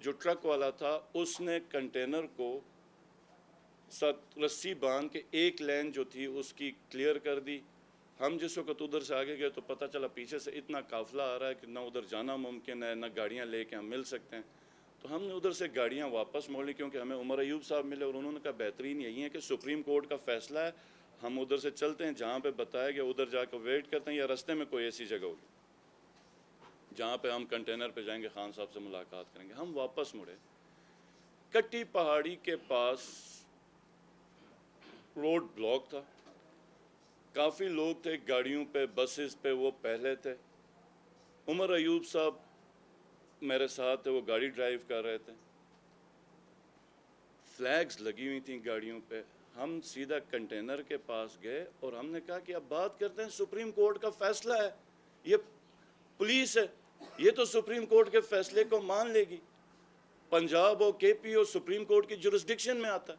جو ٹرک والا تھا اس نے کنٹینر کو ساتھ رسی باندھ کے ایک لین جو تھی اس کی کلیئر کر دی. ہم جس وقت ادھر سے آگے گئے تو پتہ چلا پیچھے سے اتنا قافلہ آ رہا ہے کہ نہ ادھر جانا ممکن ہے نہ گاڑیاں لے کے ہم مل سکتے ہیں. تو ہم نے ادھر سے گاڑیاں واپس موڑ لی کیونکہ ہمیں عمر ایوب صاحب ملے اور انہوں نے کہا بہترین یہی ہے کہ سپریم کورٹ کا فیصلہ ہے, ہم ادھر سے چلتے ہیں جہاں پہ بتایا گیا ادھر جا کے ویٹ کرتے ہیں یا رستے میں کوئی ایسی جگہ ہوگی جہاں پہ ہم کنٹینر پہ جائیں گے, خان صاحب سے ملاقات کریں گے. ہم واپس مڑے, کٹی پہاڑی کے پاس روڈ بلاک تھا, کافی لوگ تھے گاڑیوں پہ بسز پہ, وہ پہلے تھے. عمر ایوب صاحب میرے ساتھ تھے, وہ گاڑی ڈرائیو کر رہے تھے, فلیگز لگی ہوئی تھیں گاڑیوں پہ. ہم سیدھا کنٹینر کے پاس گئے اور ہم نے کہا کہ اب بات کرتے ہیں, سپریم کورٹ کا فیصلہ ہے, یہ پولیس ہے, یہ تو سپریم کورٹ کے فیصلے کو مان لے گی. پنجاب ہو کے پی ہو, سپریم کورٹ کی جورسڈکشن میں آتا ہے,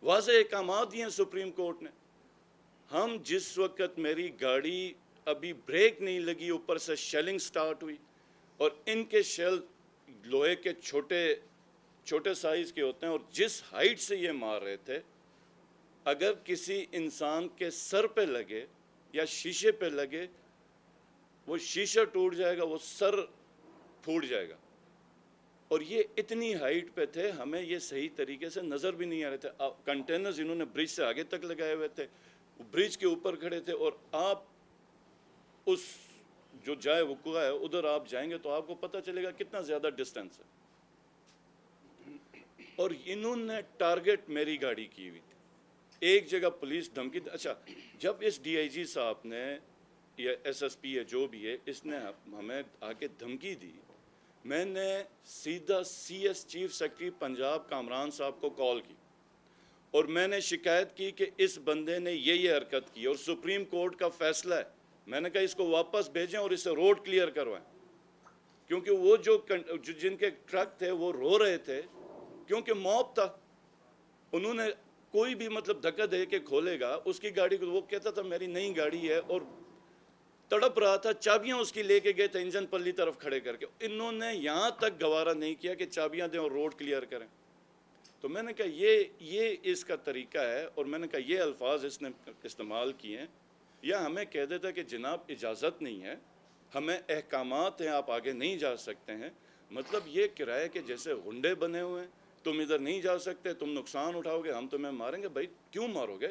واضح احکامات دیے ہیں سپریم کورٹ نے. ہم جس وقت میری گاڑی ابھی بریک نہیں لگی, اوپر سے شیلنگ سٹارٹ ہوئی اور ان کے شیل لوہے کے چھوٹے سائز کے ہوتے ہیں اور جس ہائٹ سے یہ مار رہے تھے, اگر کسی انسان کے سر پہ لگے یا شیشے پہ لگے وہ شیشہ ٹوٹ جائے گا, وہ سر پھوٹ جائے گا. اور یہ اتنی ہائٹ پہ تھے, ہمیں یہ صحیح طریقے سے نظر بھی نہیں آ رہے تھے. کنٹینرز انہوں نے برج سے آگے تک لگائے ہوئے تھے, برج کے اوپر کھڑے تھے, اور آپ اس جو جائے وقوع ہے ادھر آپ جائیں گے تو آپ کو پتہ چلے گا کتنا زیادہ ڈسٹینس ہے. اور انہوں نے ٹارگٹ میری گاڑی کی ہوئی تھی. ایک جگہ پولیس دھمکی, اچھا جب اس ڈی آئی جی صاحب نے یا ایس ایس پی ہے جو بھی ہے, اس نے ہمیں آ کے دھمکی دی, میں نے سیدھا C S chief secretary Punjab Kamran صاحب کو کال کی اور میں نے شکایت کی کہ اس بندے نے یہ حرکت کی اور سپریم کورٹ کا فیصلہ ہے. میں نے کہا اس کو واپس بھیجیں اور اس سے روڈ کلیئر کروائیں, کیونکہ وہ جو جن کے ٹرک تھے وہ رو رہے تھے کیونکہ موب تھا. انہوں نے کوئی بھی مطلب دھکا دے کے کھولے گا اس کی گاڑی کو, وہ کہتا تھا میری نئی گاڑی ہے اور تڑپ رہا تھا, چابیاں اس کی لے کے گئے تھے انجن پلی طرف کھڑے کر کے. انہوں نے یہاں تک گوارا نہیں کیا کہ چابیاں دیں اور روڈ کلیئر کریں. تو میں نے کہا یہ اس کا طریقہ ہے, اور میں نے کہا یہ الفاظ اس نے استعمال کیے ہیں, یا ہمیں کہہ دیتا کہ جناب اجازت نہیں ہے, ہمیں احکامات ہیں, آپ آگے نہیں جا سکتے ہیں. مطلب یہ کرایہ کہ جیسے غنڈے بنے ہوئے ہیں, تم ادھر نہیں جا سکتے, تم نقصان اٹھاؤ گے, ہم تمہیں ماریں گے. بھائی کیوں مارو گے,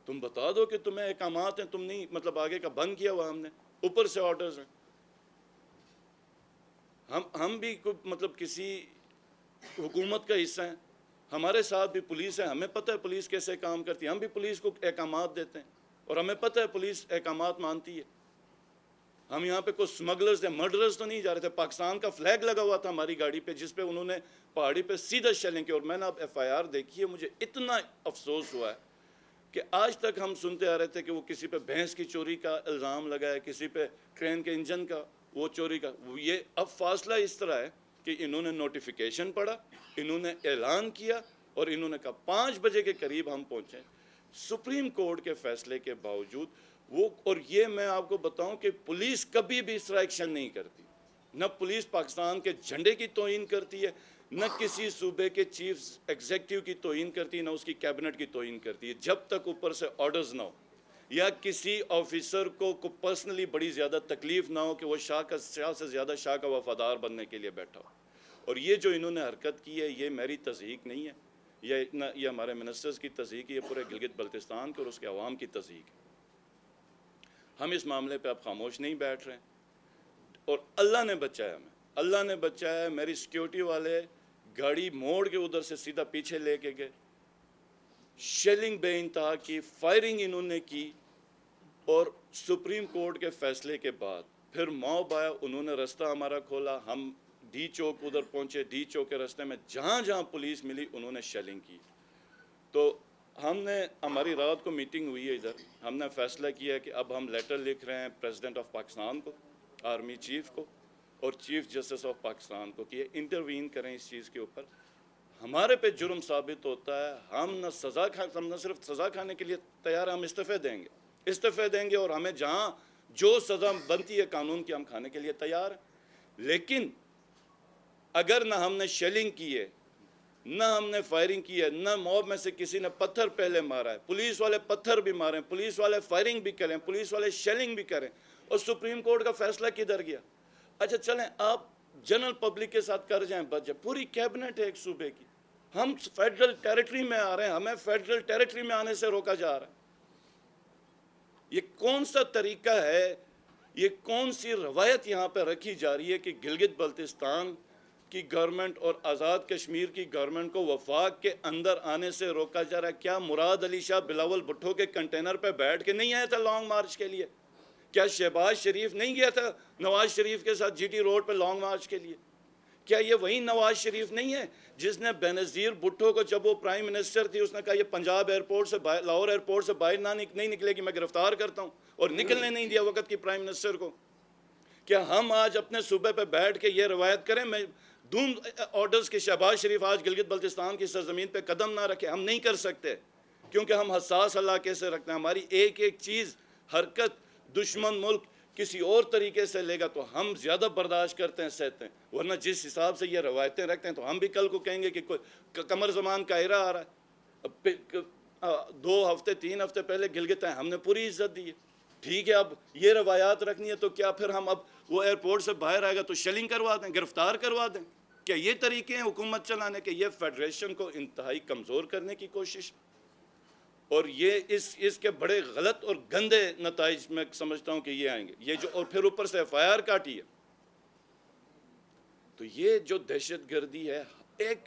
تم بتا دو کہ تمہیں احکامات ہیں, تم نہیں مطلب آگے کا بند کیا ہوا ہم نے, اوپر سے آرڈرز ہیں. ہم بھی مطلب کسی حکومت کا حصہ ہیں, ہمارے ساتھ بھی پولیس ہے, ہمیں پتہ ہے پولیس کیسے کام کرتی ہے, ہم بھی پولیس کو احکامات دیتے ہیں اور ہمیں پتہ ہے پولیس احکامات مانتی ہے. ہم یہاں پہ کوئی سمگلرز یا مرڈرز تو نہیں جا رہے تھے. پاکستان کا فلیگ لگا ہوا تھا ہماری گاڑی پہ جس پہ انہوں نے پہاڑی پہ سیدھا شیلنگ کی. اور میں نے اب ایف آئی آر دیکھی ہے, مجھے اتنا افسوس ہوا ہے کہ آج تک ہم سنتے آ رہے تھے کہ وہ کسی پہ بھینس کی چوری کا الزام لگا ہے, کسی پہ ٹرین کے انجن کا وہ چوری کا. یہ اب فاصلہ اس طرح ہے کہ انہوں نے نوٹیفیکیشن پڑھا, انہوں نے اعلان کیا اور انہوں نے کہا 5 بجے کے قریب ہم پہنچے. سپریم کورٹ کے فیصلے کے باوجود وہ, اور یہ میں آپ کو بتاؤں کہ پولیس کبھی بھی اس طرح ایکشن نہیں کرتی. نہ پولیس پاکستان کے جھنڈے کی توہین کرتی ہے, نہ کسی صوبے کے چیف ایگزیکٹو کی توہین کرتی ہے, نہ اس کی کیبنٹ کی توہین کرتی ہے, جب تک اوپر سے آرڈرز نہ ہو یا کسی آفیسر کو پرسنلی بڑی زیادہ تکلیف نہ ہو کہ وہ شاہ سے زیادہ شاہ کا وفادار بننے کے لیے بیٹھا ہو. اور یہ جو انہوں نے حرکت کی ہے یہ میری تصدیق نہیں ہے, یہ ہمارے منسٹرز کی تصدیق ہے, یہ پورے گلگت بلتستان کے اور اس کے عوام کی تصدیق ہے. ہم اس معاملے پہ اب خاموش نہیں بیٹھ رہے ہیں, اور اللہ نے بچایا ہمیں, اللہ نے بچایا. میری سیکیورٹی والے گاڑی موڑ کے ادھر سے سیدھا پیچھے لے کے گئے, شیلنگ بے انتہا کی, فائرنگ انہوں نے کی. اور سپریم کورٹ کے فیصلے کے بعد پھر موب آیا, انہوں نے رستہ ہمارا کھولا, ہم ڈی چوک ادھر پہنچے, ڈی چوک کے رستے میں جہاں جہاں پولیس ملی انہوں نے شیلنگ کی. تو ہم نے, ہماری رات کو میٹنگ ہوئی ہے ادھر, ہم نے فیصلہ کیا کہ اب ہم لیٹر لکھ رہے ہیں پریزیڈنٹ آف پاکستان کو, آرمی چیف کو اور چیف جسٹس آف پاکستان کو کہ یہ انٹروین کریں اس چیز کے اوپر. ہمارے پہ جرم ثابت ہوتا ہے, ہم نہ صرف سزا کھانے کے لیے تیار ہیں, ہم استعفے دیں گے اور ہمیں جہاں جو سزا بنتی ہے قانون کی ہم کھانے کے لیے تیار ہیں. لیکن اگر نہ ہم نے شیلنگ کی ہے، نہ ہم نے فائرنگ کی ہے، نہ موب میں سے کسی نے پتھر پہلے مارا ہے، پولیس والے پتھر بھی مارے ہیں، پولیس والے فائرنگ بھی کریں، پولیس والے شیلنگ بھی کریں، اور سپریم کورٹ کا فیصلہ کدھر گیا؟ اچھا چلیں آپ جنرل پبلک کے ساتھ کر جائیں بجٹ، پوری کیبنٹ ہے ایک صوبے کی، ہم فیڈرل ٹیریٹری میں آ رہے ہیں، ہمیں فیڈرل ٹیریٹری میں آنے سے روکا جا رہا ہے۔ یہ کون سا طریقہ ہے، یہ کون سی روایت یہاں پہ رکھی جا رہی ہے کہ گلگت بلتستان کی گورنمنٹ اور آزاد کشمیر کی گورنمنٹ کو وفاق کے اندر آنے سے روکا جا رہا ہے؟ کیا مراد علی شاہ بلاول بھٹو کے کنٹینر پہ بیٹھ کے نہیں آیا تھا لانگ مارچ کے لیے؟ کیا شہباز شریف نہیں گیا تھا نواز شریف کے ساتھ جی ٹی روڈ پہ لانگ مارچ کے لیے؟ کیا یہ وہی نواز شریف نہیں ہے جس نے بینظیر بھٹو کو جب وہ پرائم منسٹر تھی اس نے کہا یہ پنجاب ایئرپورٹ سے لاہور ایئرپورٹ سے باہر نہیں نکلے گی، میں گرفتار کرتا ہوں، اور نکلنے نہیں دیا وقت کی پرائم منسٹر کو؟ کیا ہم آج اپنے صوبے پہ بیٹھ کے یہ روایت کریں؟ میں دوں آرڈرز کہ شہباز شریف آج گلگت بلتستان کی سرزمین پہ قدم نہ رکھے؟ ہم نہیں کر سکتے، کیونکہ ہم حساس علاقے سے رکھتے ہیں، ہماری ایک ایک چیز حرکت دشمن ملک کسی اور طریقے سے لے گا تو ہم زیادہ برداشت کرتے ہیں، سہتے ہیں، ورنہ جس حساب سے یہ روایتیں رکھتے ہیں تو ہم بھی کل کو کہیں گے کہ کوئی قمر زمان کائرہ آ رہا ہے۔ 2 ہفتے 3 ہفتے پہلے گلگت ہے، ہم نے پوری عزت دی ہے، ٹھیک ہے، اب یہ روایات رکھنی ہے تو کیا پھر ہم اب وہ ایئرپورٹ سے باہر آئے گا تو شیلنگ کروا دیں، گرفتار کروا دیں؟ کیا یہ طریقے ہیں حکومت چلانے کے؟ یہ فیڈریشن کو انتہائی کمزور کرنے کی کوشش، اور یہ اس کے بڑے غلط اور گندے نتائج میں سمجھتا ہوں کہ یہ آئیں گے، یہ جو، اور پھر اوپر سے ایف آئی آر کاٹی ہے، تو یہ جو دہشت گردی ہے، ایک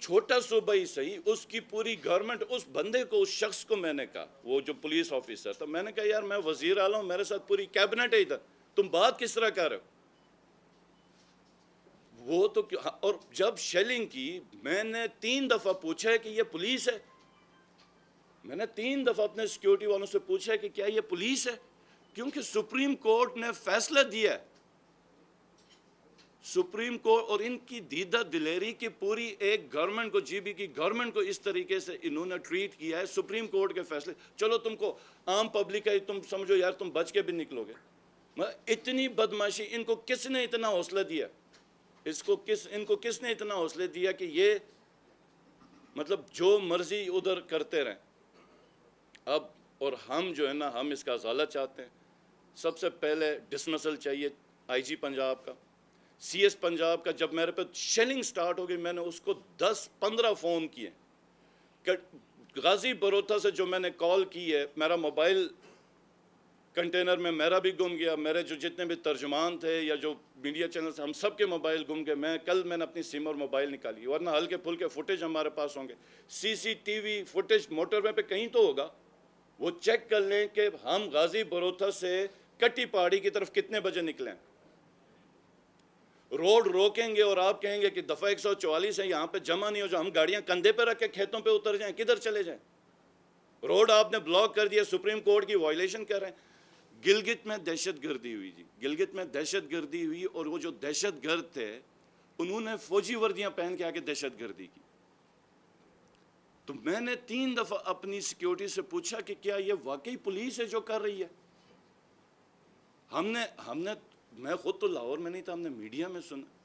چھوٹا صوبہ ہی صحیح، اس کی پوری گورنمنٹ، اس بندے کو، اس شخص کو میں نے کہا، وہ جو پولیس آفیسر تھا، میں نے کہا یار میں وزیر اعلیٰ ہوں، میرے ساتھ پوری کیبنٹ ہے ادھر، تم بات کس طرح کر رہے ہو؟ وہ تو اور جب شیلنگ کی میں نے 3 دفعہ پوچھا ہے کہ یہ پولیس ہے، میں نے 3 دفعہ اپنے سیکیورٹی والوں سے پوچھا ہے کہ کیا یہ پولیس ہے؟ کیونکہ سپریم کورٹ نے فیصلہ دیا ہے، سپریم کورٹ، اور ان کی دیدہ دلیری کی پوری ایک گورنمنٹ کو، جی بی کی گورنمنٹ کو اس طریقے سے انہوں نے ٹریٹ کیا ہے، سپریم کورٹ کے فیصلے، چلو تم کو عام پبلک ہے، تم سمجھو یار تم بچ کے بھی نکلو گے، اتنی بدماشی، ان کو کس نے اتنا حوصلہ دیا؟ ان کو کس نے اتنا حوصلہ دیا کہ یہ مطلب جو مرضی ادھر کرتے رہیں؟ اب اور ہم جو ہے نا، ہم اس کا ازالہ چاہتے ہیں۔ سب سے پہلے ڈسمسل چاہیے آئی جی پنجاب کا، سی ایس پنجاب کا۔ جب میرے پہ شیلنگ سٹارٹ ہو گئی میں نے اس کو 10-15 فون کیے، غازی بروتھا سے جو میں نے کال کی ہے، میرا موبائل کنٹینر میں میرا بھی گم گیا، میرے جو جتنے بھی ترجمان تھے یا جو میڈیا چینلز ہم سب کے موبائل گم گئے۔ کل میں نے اپنی سم اور موبائل نکالی، ورنہ ہلکے پھلکے فوٹیج ہمارے پاس ہوں گے، C C T V footage motorway پہ کہیں تو ہوگا، وہ چیک کر لیں کہ ہم غازی بروتھا سے کٹی پہاڑی کی طرف کتنے بجے نکلیں۔ روڈ روکیں گے اور آپ کہیں گے کہ دفعہ 144 ہے، یہاں پہ جمع نہیں ہو جاؤ، ہم گاڑیاں کندھے پہ رکھ کے کھیتوں پہ اتر جائیں، کدھر چلے جائیں؟ روڈ آپ نے بلاک کر دیا، سپریم کورٹ کی وائلیشن کر رہے ہیں۔ گلگت میں دہشت گردی ہوئی جی، گلگت میں دہشت گردی ہوئی، اور وہ جو دہشت گرد تھے انہوں نے فوجی وردیاں پہن کے آ کے دہشت گردی کی۔ تو میں نے 3 دفعہ اپنی سیکیورٹی سے پوچھا کہ کیا یہ واقعی پولیس ہے جو کر رہی ہے؟ ہم نے میں خود تو لاہور میں نہیں تھا، ہم نے میڈیا میں سنا،